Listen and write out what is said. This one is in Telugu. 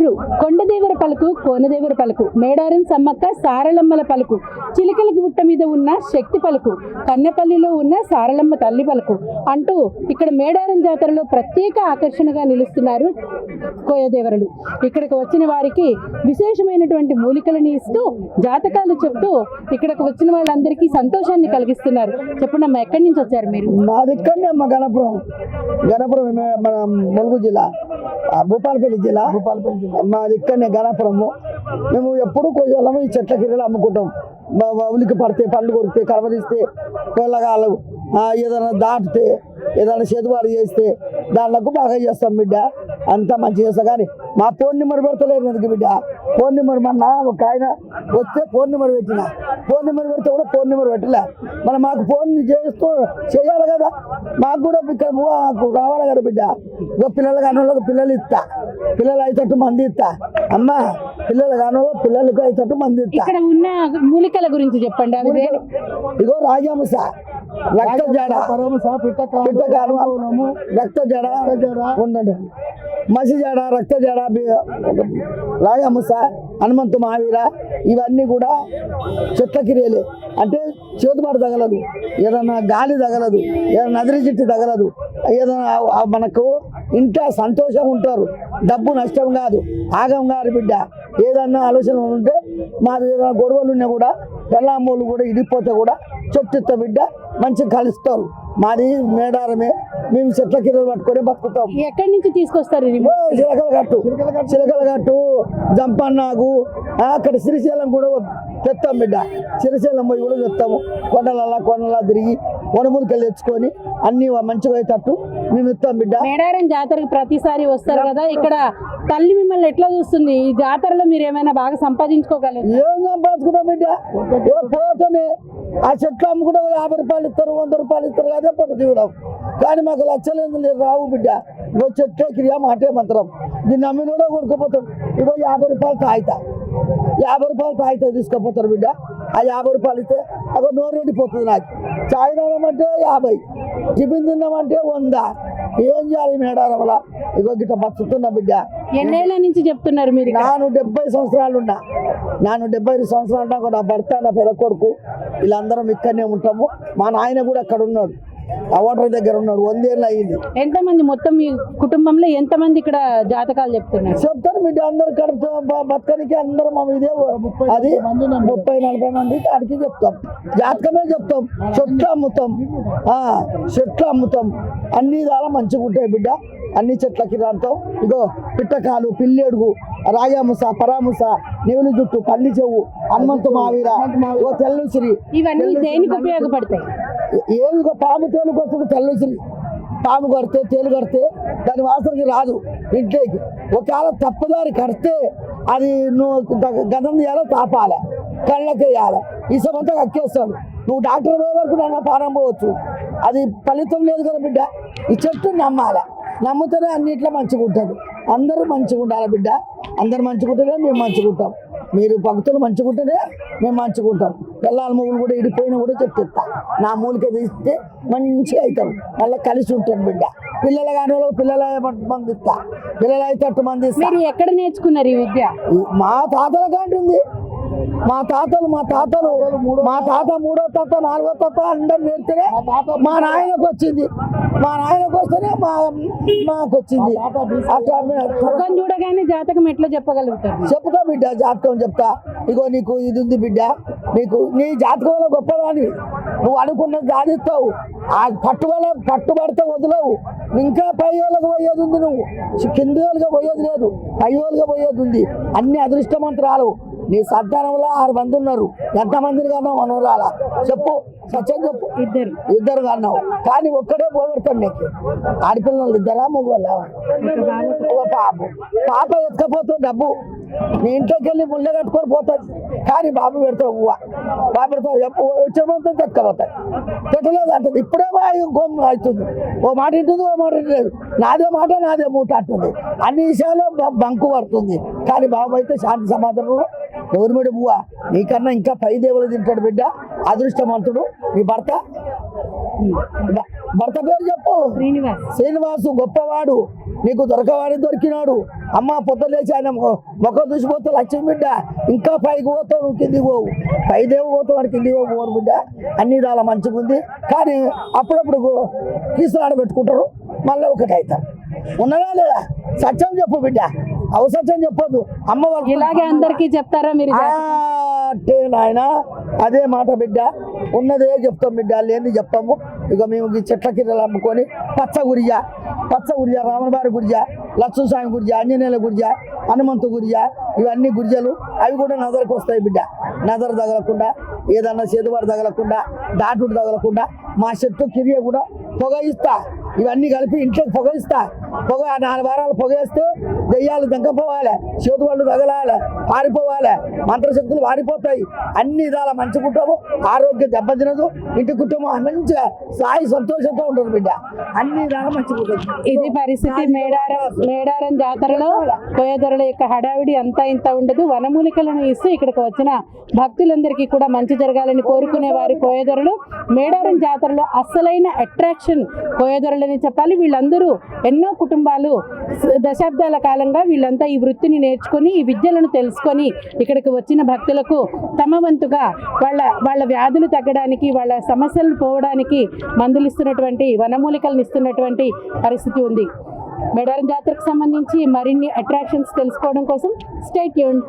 పేర్లు కొండదేవర పలుకు, కోనదేవర పలుకు, మేడారం సమ్మక్క సారలమ్మల పలుకు, చిలకల గుట్ట మీద ఉన్న శక్తి పలుకు, కన్నెపల్లిలో ఉన్న సారలమ్మ తల్లి పలుకు అంటూ ఇక్కడ మేడారం జాతరలో ప్రత్యేక ఆకర్షణగా నిలుస్తున్నారు కోయదేవరలు. ఇక్కడికి వచ్చిన వారికి విశేషమైనటువంటి మూలికలను ఇస్తూ జాతకాలు చెప్తూ ఇక్కడికి వచ్చిన వాళ్ళందరికీ సంతోషాన్ని కలిగిస్తున్నారు. చెప్పండి అమ్మా, ఎక్కడి నుంచి వచ్చారు మీరు? మాది ఇక్కడనే అమ్మ, గణపురం మన ములుగు జిల్లా, భూపాలపల్లి జిల్లా. మాది ఇక్కడనే గణపురము. మేము ఎప్పుడు కొయ్యాలము ఈ చెట్ల కిరీలు అమ్ముకుంటాం. ఉలికి పడితే, పండ్లు కొరికితే, కలవరిస్తే, కొల్లగాలు ఏదైనా దాటితే, ఏదైనా చేతువాడు చేస్తే దాంట్లో బాగా చేస్తాం బిడ్డ. అంతా మంచిగా చేస్తాం. కానీ మా ఫోన్ నెంబర్ పెడతలేరు ఎందుకు బిడ్డ? ఫోన్ నెంబర్ మొన్న ఒక ఆయన వస్తే ఫోన్ నెంబర్ పెట్టిన, ఫోన్ నెంబర్ పెడితే కూడా ఫోన్ నెంబర్ పెట్టలే. మరి మాకు ఫోన్ చేస్తూ చేయాలి కదా, మాకు కూడా ఇక్కడ మాకు రావాలి కదా బిడ్డ. ఇక పిల్లలు కాని వాళ్ళకి పిల్లలు ఇస్తా, పిల్లలు అయితట్టు మంది ఇస్తా అమ్మ. పిల్లలు కాని వాళ్ళు పిల్లలకి అయితట్టు మంది ఇస్తా. ఇక్కడ ఉన్న మూలికల గురించి చెప్పండి. అవి ఇగో రాజాంశ, రక్త జడ, రక్త జడ ఉండండి, మసి జడ, రక్త జడ, రాజాంశ, హనుమంతు మహావీర, ఇవన్నీ కూడా చెట్ల కిరీలే. అంటే చేతుబాటు తగలదు, ఏదన్నా గాలి తగలదు, ఏదైనా నదిరి చెట్టు తగలదు, ఏదైనా మనకు ఇంట సంతోషం ఉంటారు. డబ్బు నష్టం కాదు, ఆగం కాదు బిడ్డ. ఏదన్నా ఆలోచన ఉంటే మాది ఏదైనా గొడవలు ఉన్నా కూడా పెళ్ళామ్మోళ్ళు కూడా ఇడిపోతే కూడా చెట్టు బిడ్డ మంచిగా కలుస్తారు. మాది మేడారమే, మేము చెట్ల కిరీలు పట్టుకొని బతుకుతాం. ఎక్కడి నుంచి తీసుకొస్తారు? చిలకల గట్టు, జంపన్నాగు, అక్కడ శ్రీశైలం కూడా తెస్తాం బిడ్డ. శ్రీశైలం పోయి కూడా తెస్తాము. కొండలా తిరిగి వనమూలికలు తెచ్చుకొని అన్ని మంచిగా అయ్యేటట్టు మేము ఇస్తాం బిడ్డ. మేడారం జాతరకు ప్రతిసారి వస్తారు కదా, ఇక్కడ తల్లి మిమ్మల్ని ఎట్లా చూస్తుంది? ఈ జాతరలో మీరు ఏమైనా బాగా సంపాదించుకోగలరు? ఏం సంపాదించుకున్నాం బిడ్డ? పోతేనే ఆ చెట్లు అమ్ముకుంటే 50 రూపాయలు ఇస్తారు, 100 రూపాయలు ఇస్తారు కదా పట్టు తీవడం. కానీ మాకు లచ్చలేదు రావు బిడ్డ. ఇగో చెట్టే క్రియ మాటే మంత్రం. దీన్ని అమ్మిన కూడా కొనుక్కోపోతాం. ఇగో 50 రూపాయలు తాయితా, 50 రూపాయలు తాయితా తీసుకుపోతారు బిడ్డ. ఆ 50 రూపాయలు ఇస్తే అగో నోరు ఎండిపోతుంది. నాకు చాయ్ తాగమంటే 50, టిఫిన్ తిన్నామంటే 100. ఏం చేయాలి మేడారం వల్ల? ఇగో గిట్ట బతుకుతున్నా బిడ్డ. ఎన్నేళ్ల నుంచి చెప్తున్నారు మీరు? నాను 70 సంవత్సరాలు ఉన్నా. 75 సంవత్సరాలు నాకు నా భర్త, నా పెద్ద కొడుకు, వీళ్ళందరం ఇక్కడనే ఉంటాము. మా నాయన కూడా అక్కడ ఉన్నాడు, ఆ ఓటర్ దగ్గర ఉన్నాడు. 100 ఏళ్ళు అయ్యింది. ఎంతమంది మొత్తం మీ కుటుంబంలో ఎంతమంది ఇక్కడ జాతకాలు చెప్తున్నారు? చెప్తారు బిడ్డ. అందరు కడుపు బతకనికి అందరం ఇదే అది 30-40 మంది అడిగి చెప్తాం. జాతకమే చెప్తాం. చెట్లు అమ్ముతాం, చెట్లు అమ్ముతాం. అన్ని దాకా మంచిగా ఉంటాయి బిడ్డ. అన్ని చెట్లకి రాంతాం. ఇగో పిట్టకాలు, పిల్లేడుగు, రాజాముస, పరాముస, నెవులు జుట్టు, పంది చెవు, హనుమంతు మహావీర, తెల్లుసిరి, ఇవన్నీ దేనికి ఉపయోగపడతాయి? ఏమి పాము తేలుకు వస్తుంది. తెల్లుసిరి పాము కడితే, తేలు కడితే దాని వాసనకి రాదు ఇంట్లోకి. ఒకవేళ తప్పుదారి కడితే అది నువ్వు గదం చేయాలి, తాపాలి, కళ్ళకి వేయాలి, ఇసమంతా కక్కేస్తాడు. నువ్వు డాక్టర్ పోయే వరకు నన్ను పానం పోవచ్చు. అది ఫలితం లేదు కదా బిడ్డ. ఈ చెట్టు నమ్మాలి, నమ్ముతూనే అన్నిట్లో మంచిగా ఉంటుంది. అందరూ మంచిగా ఉండాలి బిడ్డ. అందరు మంచిగా ఉంటేనే మేము మంచిగా ఉంటాం. మీరు భక్తులు మంచిగా ఉంటేనే మేము మంచిగా ఉంటాం. పిల్లల మూగులు కూడా ఇడిపోయినా కూడా చెప్తా. నా మూలిక తీస్తే మంచిగా అవుతారు, మళ్ళీ కలిసి ఉంటారు బిడ్డ. పిల్లలు కాని వాళ్ళకి పిల్లల మంది ఇస్తా, పిల్లలు అయితే మంది ఇస్తా. మీరు ఎక్కడ నేర్చుకున్నారు ఈ విద్య? మా తాతల కంటే ఉంది. మా తాత 3వ తాత 4వ తాత అందరు నేర్పితే మా నాయనకు వచ్చింది. మా నాయనకు వస్తేనే మాకు వచ్చింది. అట్లా చూడగానే జాతకం ఎట్లా చెప్పగలుగుతారు? చెప్తా బిడ్డ, జాతకం చెప్తా. ఇగో నీకు ఇది ఉంది బిడ్డ, నీకు నీ జాతకంలో గొప్పదాని, నువ్వు అనుకున్నది సాధిస్తావు. ఆ పట్టుబడితే వదలవు. ఇంకా పై వాళ్ళకి పోయేది ఉంది. నువ్వు కింది వాళ్ళగా పోయేది లేదు, పై వాళ్ళగా పోయేది ఉంది. అన్ని అదృష్టమంత్రాలు. నీ సంతానంలో 6 మంది ఉన్నారు. ఎంతమందిని కన్నావు మనోరాల? చెప్పు, సత్యం చెప్పు. ఇద్దరు కన్నావు. కానీ ఒక్కడే పోగొడతాడు నీకు. ఆడపిల్లలు 2 మగవాళ్ళ? ఒక పాప ఎత్తుకపోతుంది డబ్బు. నీ ఇంట్లోకి వెళ్ళి ముళ్ళ కట్టుకొని పోతుంది. కానీ బాబు పెడతావు, బాబు పెడతావు, వచ్చేమంతా ఎత్తుకపోతాయి. పెట్టలేదు అంటుంది. ఇప్పుడే గోమ్ అవుతుంది. ఓ మాట ఇంటుంది, ఓ మాట ఇంటలేదు. నాదే మాట నాదే మూట అంటుంది. అన్ని విషయాల్లో బంకు పడుతుంది. కానీ బాబు అయితే శాంతి సమాధానంలో గవర్నమెంట్ బువ్వ నీకన్నా ఇంకా 10 దేవులు తింటాడు బిడ్డ. అదృష్టవంతుడు నీ భర్త. భర్త పేరు చెప్పు. శ్రీనివాస్. శ్రీనివాసు గొప్పవాడు, నీకు దొరకవాడి దొరికినాడు. అమ్మ పొద్దు లేచి ఆయన ముఖం చూసిపోతే లక్ష్మి బిడ్డ ఇంకా పైకి పోతావు, నువ్వు కిందికి పోవు. పైదేవు పోతావు వాడు కిందికి పోవు బిడ్డ. అన్ని చాలా మంచిగా ఉంది. కానీ అప్పుడప్పుడు కీసులాడ పెట్టుకుంటారు, మళ్ళీ ఒకటి అవుతారు. ఉన్నదా లేదా? సత్యం చెప్పు బిడ్డ, అవసత్యం చెప్పొద్దు. అమ్మ వాళ్ళు ఇలాగే అందరికీ చెప్తారా మీరు? అంటే నాయన అదే మాట బిడ్డ, ఉన్నదే చెప్తాం బిడ్డ, లేని చెప్తాము. ఇక మేము ఈ చెట్ల కిందలు అమ్ముకొని పచ్చ గురిజ, రామబారి గురిజ, లక్ష్మీస్వామి గురిజ, ఆంజనేయుల గురిజ, హనుమంతు గురిజ, ఇవన్నీ గురిజలు. అవి కూడా నజరకు వస్తాయి బిడ్డ. నజరు తగలకుండా, ఏదన్నా చేతువాడు తగలకుండా, దాటుడు తగలకుండా మా చెట్టు కిరియ కూడా పొగ ఇస్తా. ఇవన్నీ కలిపి ఇంట్లోకి పొగ ఇస్తా. పొగ 4 వారాలు పొగ వేస్తే దెయ్యాలు దగ్గపోవాలి, చేతువాళ్ళు తగలాలి, పారిపోవాలి, మంత్రశక్తులు పారిపోతాయి. అన్ని విధాల మంచిగా ఉంటాము, ఆరోగ్యం దెబ్బతినదు, ఇంటి కుటుంబం మంచిగా సాయి సంతోషంతో ఉంటుంది బిడ్డ. అన్ని విధాలు మంచిగా ఉంటుంది. ఇది పరిస్థితి. మేడారం జాతరలో కోయదొరల యొక్క హడావిడి అంతా ఇంత ఉండదు. వనమూలికలను ఇస్తూ ఇక్కడికి వచ్చిన భక్తులందరికీ కూడా మంచి జరగాలని కోరుకునే వారి కోయదొరలు. మేడారం జాతరలో అసలైన అట్రాక్షన్ కోయదొరలని చెప్పాలి. వీళ్ళందరూ ఎన్నో కుటుంబాలు దశాబ్దాల కాలంగా వీళ్ళంతా ఈ వృత్తిని నేర్చుకొని, ఈ విద్యలను తెలుసుకొని ఇక్కడికి వచ్చిన భక్తులకు తమ వంతుగా వాళ్ళ వ్యాధులు తగ్గడానికి, వాళ్ళ సమస్యలు పోవడానికి మందులు ఇస్తున్నటువంటి, వనమూలికలను ఇస్తున్నటువంటి పరిస్థితి ఉంది. మేడారం జాతరకు సంబంధించి మరిన్ని అట్రాక్షన్స్ తెలుసుకోవడం కోసం స్టే ట్యూన్డ్.